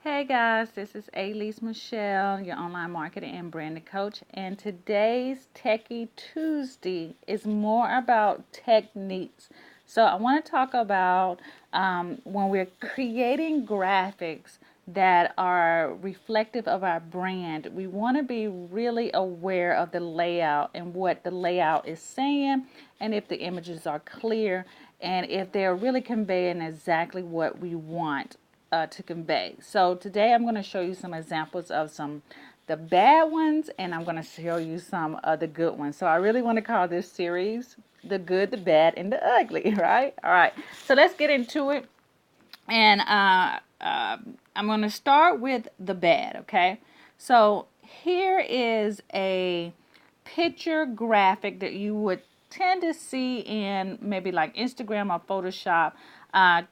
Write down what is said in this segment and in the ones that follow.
Hey guys, this is Alease Michelle, your online marketing and branding coach, and today's Techie Tuesday is more about techniques. So I want to talk about when we're creating graphics that are reflective of our brand, we want to be really aware of the layout and what the layout is saying, and if the images are clear, and if they're really conveying exactly what we want to convey. So today I'm going to show you some examples of the bad ones, and I'm going to show you some of the good ones. So I really want to call this series the good, the bad, and the ugly, right? All right. So let's get into it. And I'm going to start with the bad, okay? So here is a picture graphic that you would tend to see in maybe like Instagram or Photoshop.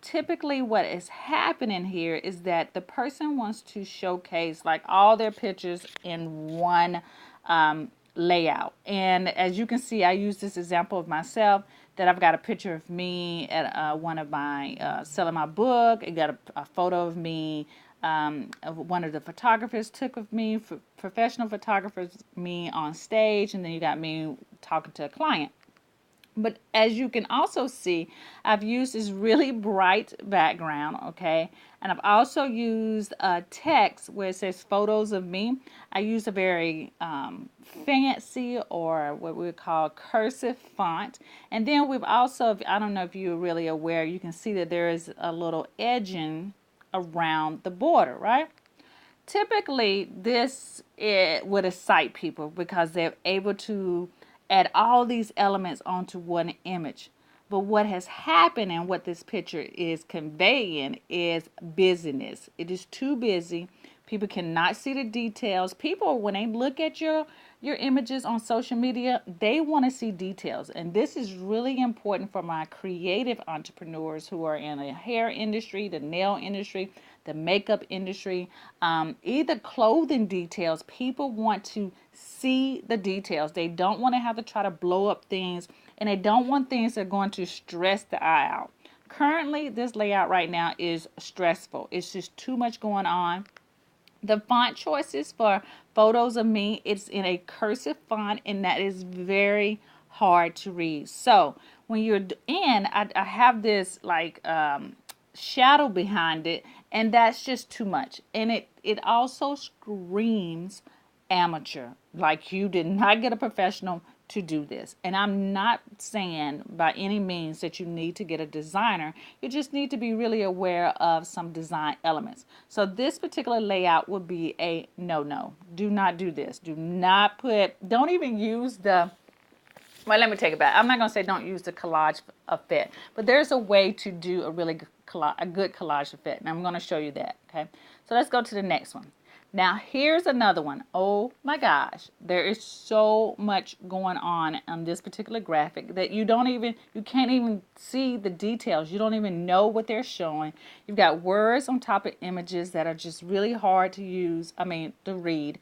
Typically what is happening here is that the person wants to showcase like all their pictures in one layout. And as you can see, I use this example of myself that I've got a picture of me at one of my selling my book. I got a photo of me one of the photographers took of me, professional photographers, me on stage, and then you got me talking to a client. But as you can also see, I've used this really bright background, okay? And I've also used text where it says photos of me. I use a very fancy, or what we would call cursive font. And then we've also, I don't know if you're really aware, you can see that there is a little edging around the border, right? Typically, this would excite people because they're able to add all these elements onto one image. But what has happened and what this picture is conveying is busyness. It is too busy. People cannot see the details. People, when they look at your images on social media, they want to see details. And this is really important for my creative entrepreneurs who are in the hair industry, the nail industry, the makeup industry, either clothing details. People want to see the details. They don't want to have to try to blow up things, and they don't want things that are going to stress the eye out. Currently, this layout right now is stressful. It's just too much going on. The font choices for photos of me, it's in a cursive font, and that is very hard to read. So when you're in, I have this like shadow behind it, and that's just too much. And it also screams amateur, like you did not get a professional to do this. And I'm not saying by any means that you need to get a designer. You just need to be really aware of some design elements. So this particular layout would be a no. Do not do this. Do not don't even use the, well, let me take it back. I'm not going to say don't use the collage effect, but there's a way to do a really good collage effect, and I'm going to show you that, okay? So let's go to the next one. Now, here's another one. Oh my gosh, there is so much going on this particular graphic that you can't even see the details. You don't even know what they're showing. You've got words on top of images that are just really hard to read.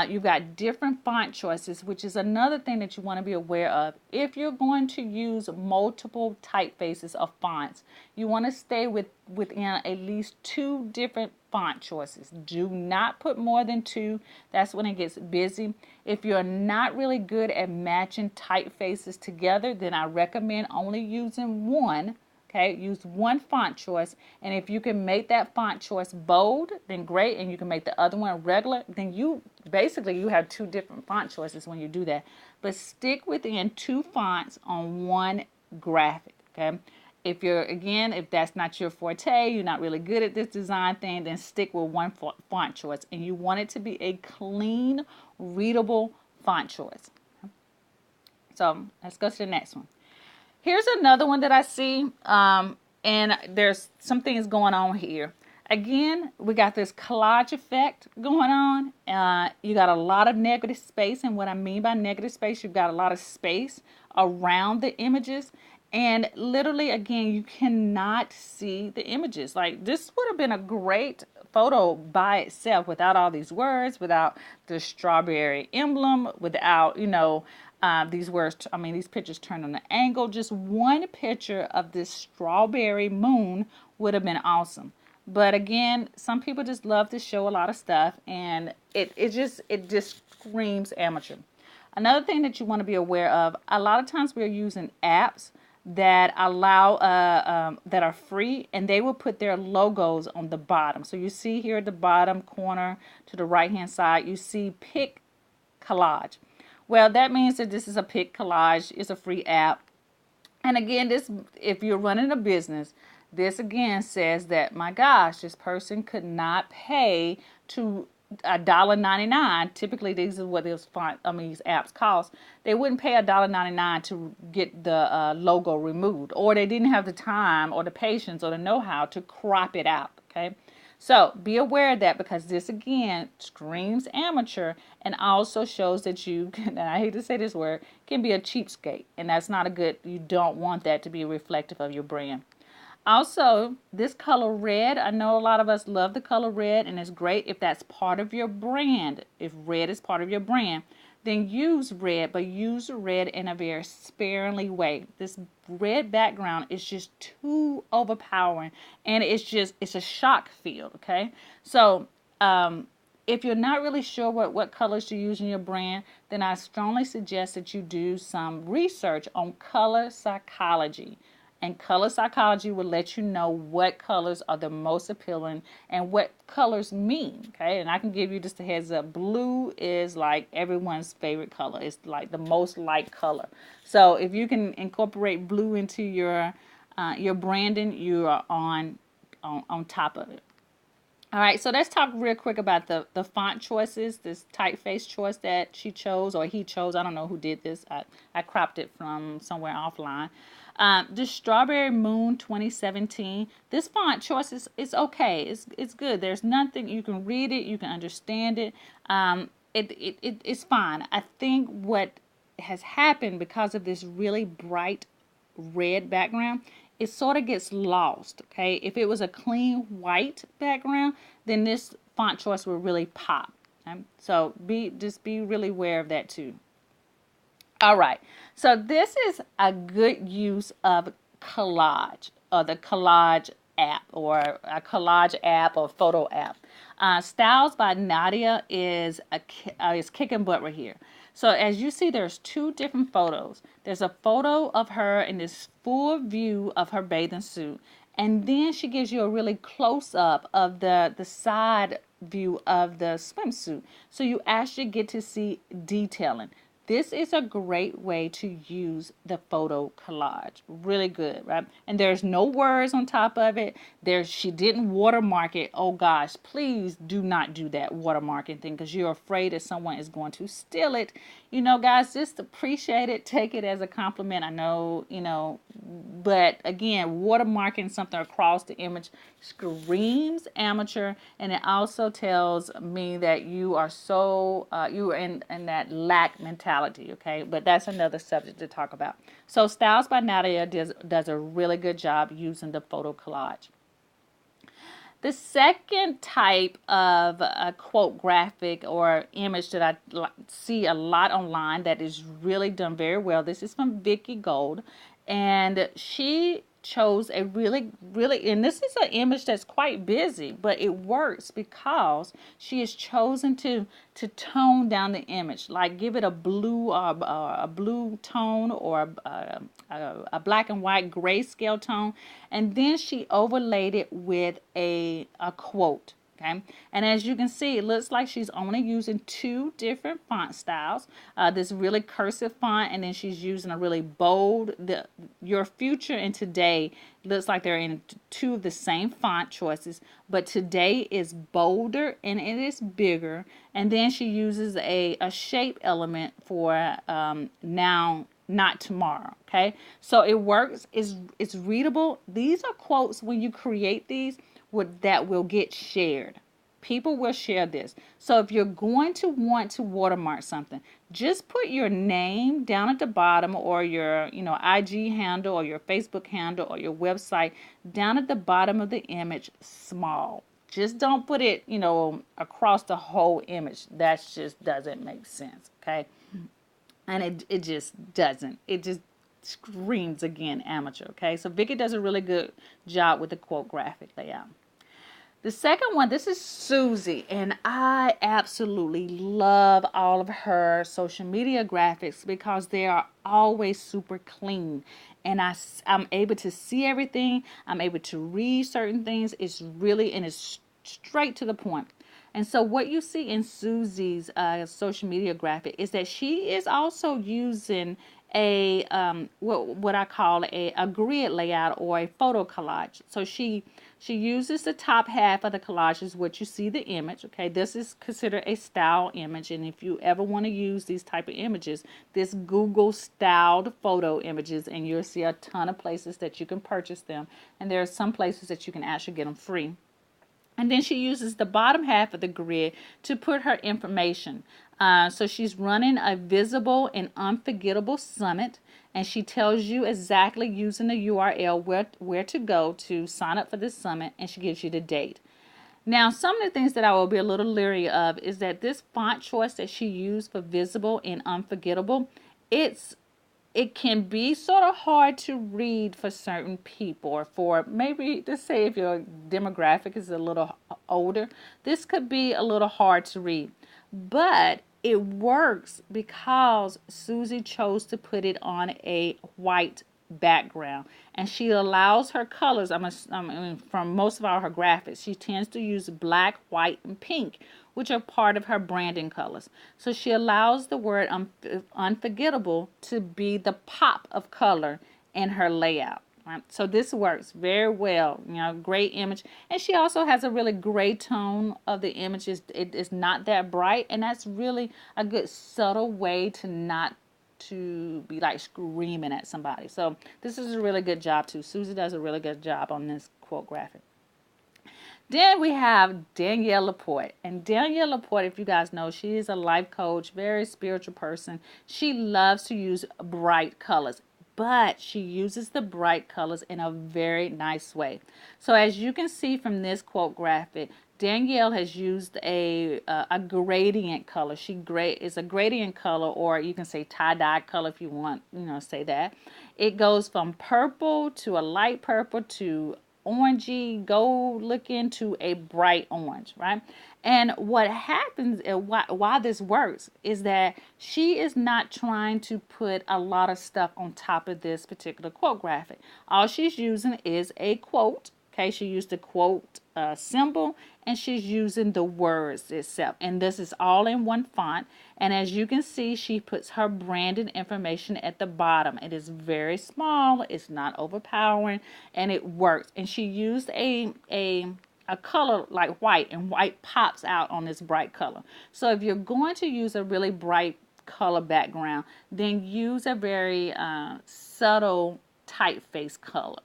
You've got different font choices, which is another thing that you want to be aware of. If you're going to use multiple typefaces of fonts, you want to stay within at least two different font choices. Do not put more than two. That's when it gets busy. If you're not really good at matching typefaces together, then I recommend only using one. Okay, use one font choice, and if you can make that font choice bold, then great, and you can make the other one regular, then you have two different font choices when you do that. But stick within two fonts on one graphic, okay? If that's not your forte, you're not really good at this design thing, then stick with one font choice, and you want it to be a clean, readable font choice. So let's go to the next one. Here's another one that I see, and there's some things going on here. Again, we got this collage effect going on. You got a lot of negative space, and what I mean by negative space, you've got a lot of space around the images. And literally, again, you cannot see the images. Like, this would have been a great photo by itself without all these words, without the strawberry emblem, without, these pictures turned on an angle. Just one picture of this strawberry moon would have been awesome. But again, some people just love to show a lot of stuff, and it just screams amateur. Another thing that you want to be aware of, a lot of times we're using apps that allow that are free, and they will put their logos on the bottom. So you see here at the bottom corner to the right hand side, you see pick collage. Well, that means that this is a pick collage. It's a free app. And again, this, if you're running a business, this again says that, my gosh, this person could not pay to $1.99. Typically, these are what these apps cost. They wouldn't pay $1.99 to get the logo removed, or they didn't have the time or the patience or the know-how to crop it out. Okay. So be aware of that, because this again screams amateur and also shows that you can, and I hate to say this word, can be a cheapskate. And that's not a good, you don't want that to be reflective of your brand. Also, this color red, I know a lot of us love the color red, and it's great if that's part of your brand. If red is part of your brand, then use red, but use red in a very sparingly way. This red background is just too overpowering, and it's a shock field, okay? So, if you're not really sure what colors to use in your brand, then I strongly suggest that you do some research on color psychology. And color psychology will let you know what colors are the most appealing and what colors mean. Okay, and I can give you just a heads up. Blue is like everyone's favorite color. It's like the most liked color. So if you can incorporate blue into your branding, you are on top of it. All right, so let's talk real quick about the font choices, this typeface choice that she chose, or he chose. I don't know who did this. I cropped it from somewhere offline. This Strawberry Moon 2017, this font choice is okay. It's good. There's nothing, you can read it, you can understand it. It's fine. I think what has happened because of this really bright red background, it sort of gets lost. Okay, if it was a clean white background, then this font choice will really pop. Okay? So just be really aware of that too. All right, so this is a good use of collage, or the collage app, or a collage app, or photo app. Styles by Nadia is kicking butt right here. So as you see, there's two different photos. There's a photo of her in this full view of her bathing suit, and then she gives you a really close up of the side view of the swimsuit. So you actually get to see detailing. This is a great way to use the photo collage. Really good, right? And there's no words on top of it. She didn't watermark it. Oh gosh, please do not do that watermarking thing, because you're afraid that someone is going to steal it. You know, guys, just appreciate it. Take it as a compliment. I know, but again, watermarking something across the image screams amateur, and it also tells me that you are you are in that lack mentality. Okay, but that's another subject to talk about. So Styles by Nadia does a really good job using the photo collage. The second type of a quote graphic or image that I see a lot online that is really done very well. This is from Vicky Gold, and she chose a really, and this is an image that's quite busy, but it works because she has chosen to tone down the image, like give it a blue tone, or a black and white grayscale tone, and then she overlaid it with a quote. Okay, and as you can see, it looks like she's only using two different font styles. This really cursive font, and then she's using a really bold. Your future and today looks like they're in two of the same font choices, but today is bolder and it is bigger. And then she uses a shape element for now, not tomorrow. Okay, so it works. It's readable. These are quotes when you create these that will get shared. People will share this. So if you're going to want to watermark something, just put your name down at the bottom, or your IG handle, or your Facebook handle, or your website down at the bottom of the image, small. Just don't put it across the whole image. That just doesn't make sense. Okay, and it just doesn't. It just screams again amateur. Okay, so Vicky does a really good job with the quote graphic layout. The second one, this is Susie, and I absolutely love all of her social media graphics because they are always super clean. And I'm able to see everything. I'm able to read certain things. It's straight to the point. And so what you see in Susie's social media graphic is that she is also using a what I call a grid layout or a photo collage. So she uses the top half of the collage is what you see the image. Okay, this is considered a style image, and if you ever want to use these type of images, this Google styled photo images, and you'll see a ton of places that you can purchase them, and there are some places that you can actually get them free. And then she uses the bottom half of the grid to put her information. So she's running a visible and unforgettable summit, and she tells you exactly using the URL where to go to sign up for this summit, and she gives you the date. Now, some of the things that I will be a little leery of is that this font choice that she used for visible and unforgettable, it's it can be sort of hard to read for certain people, or for maybe to say if your demographic is a little older, this could be a little hard to read. But it works because Susie chose to put it on a white background, and she allows her colors. I mean, from most of all her graphics, she tends to use black, white, and pink, which are part of her branding colors. So she allows the word unforgettable to be the pop of color in her layout. Right? So this works very well. You know, great image. And she also has a really gray tone of the images. It is not that bright, and that's really a good subtle way to not to be like screaming at somebody. So this is a really good job too. Susie does a really good job on this quote graphic. Then we have Danielle Laporte. And Danielle Laporte, if you guys know, she is a life coach, very spiritual person. She loves to use bright colors, but she uses the bright colors in a very nice way. So as you can see from this quote graphic, Danielle has used a gradient color. Is a gradient color, or you can say tie-dye color if you want, say that. It goes from purple to a light purple to orangey gold looking to a bright orange, right? And what happens, why this works, is that she is not trying to put a lot of stuff on top of this particular quote graphic. All she's using is a quote. Okay, she used the quote symbol, and she's using the words itself. And this is all in one font. And as you can see, she puts her branded information at the bottom. It is very small. It's not overpowering, and it works. And she used a color like white, and white pops out on this bright color. So if you're going to use a really bright color background, then use a very subtle typeface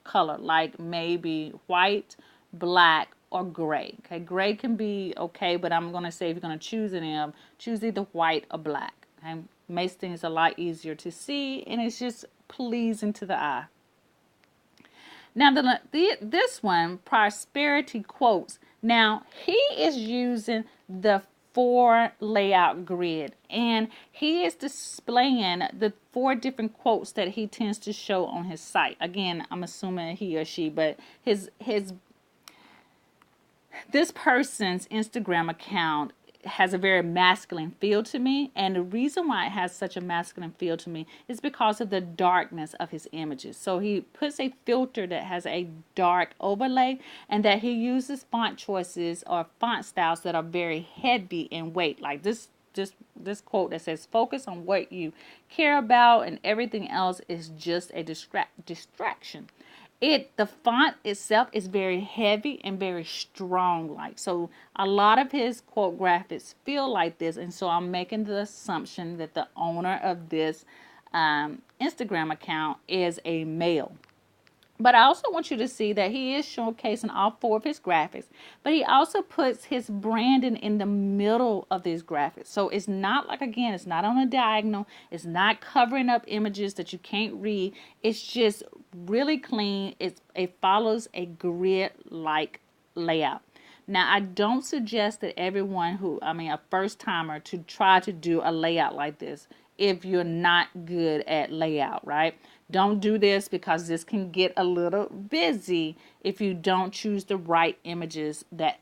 color like maybe white, black, or gray. Okay, gray can be okay, but I'm going to say if you're going to choose them, choose either white or black. Okay, makes things a lot easier to see, and it's just pleasing to the eye. Now, this one, prosperity quotes. Now, he is using the 4 layout grid, and he is displaying the 4 different quotes that he tends to show on his site. Again, I'm assuming he or she, but this person's Instagram account has a very masculine feel to me, and the reason why it has such a masculine feel to me is because of the darkness of his images. So he puts a filter that has a dark overlay, and that he uses font choices or font styles that are very heavy in weight, like this quote that says focus on what you care about, and everything else is just a distraction. The font itself is very heavy and very strong like. So a lot of his quote graphics feel like this, and so I'm making the assumption that the owner of this Instagram account is a male. But I also want you to see that he is showcasing all 4 of his graphics, but he also puts his branding in the middle of these graphics. So it's not like, again, it's not on a diagonal. It's not covering up images that you can't read. It's just really clean. It follows a grid-like layout. Now, I don't suggest that everyone a first timer, to try to do a layout like this if you're not good at layout, right? Don't do this, because this can get a little busy if you don't choose the right images that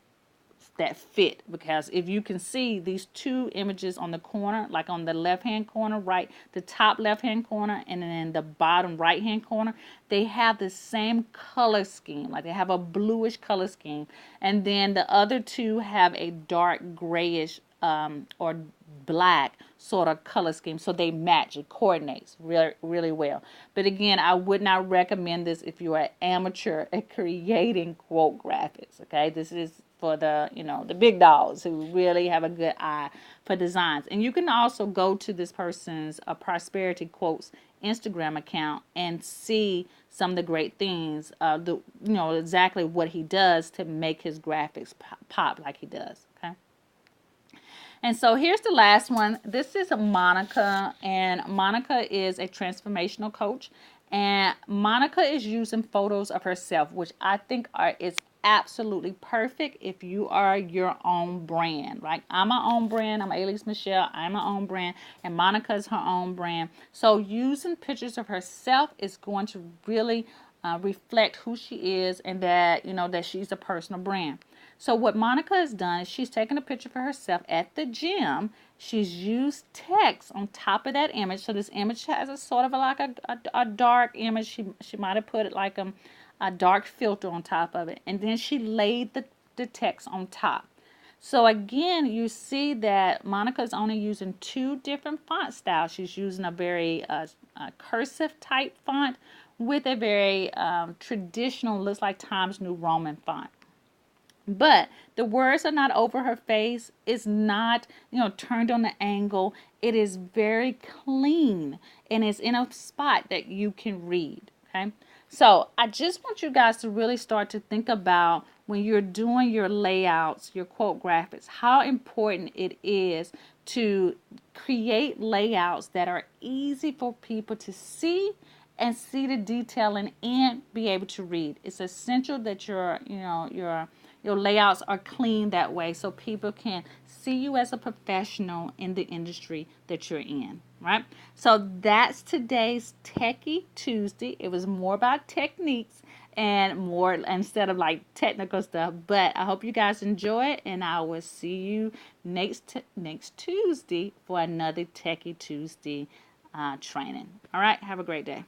that fit, because if you can see these two images on the corner, like on the left hand corner, right, the top left hand corner and then the bottom right hand corner, they have the same color scheme, like they have a bluish color scheme, and then the other two have a dark grayish or black sort of color scheme, so they match. It coordinates really well. But again, I would not recommend this if you are an amateur at creating quote graphics. Okay, this is for the the big dogs who really have a good eye for designs. And you can also go to this person's prosperity quotes Instagram account and see some of the great things, exactly what he does to make his graphics pop like he does. Okay. And so here's the last one. This is Monica, and Monica is a transformational coach. And Monica is using photos of herself, which I think is absolutely perfect if you are your own brand. Right? I'm my own brand. I'm Alease Michelle. I'm my own brand, and Monica is her own brand. So using pictures of herself is going to really reflect who she is, and that that she's a personal brand. So what Monica has done is she's taken a picture for herself at the gym. She's used text on top of that image. So this image has a sort of a dark image. She might have put it like a dark filter on top of it. And then she laid the text on top. So again, you see that Monica is only using two different font styles. She's using a very cursive type font with a very traditional, looks like Times New Roman font. But the words are not over her face. It's not, turned on the angle. It is very clean, and it's in a spot that you can read. Okay. So I just want you guys to really start to think about, when you're doing your layouts, your quote graphics, how important it is to create layouts that are easy for people to see and see the detailing and be able to read. It's essential that your layouts are clean that way, so people can see you as a professional in the industry that you're in, right? So that's today's Techie Tuesday. It was more about techniques and more, instead of like technical stuff. But I hope you guys enjoy it, and I will see you next Tuesday for another Techie Tuesday training. All right, have a great day.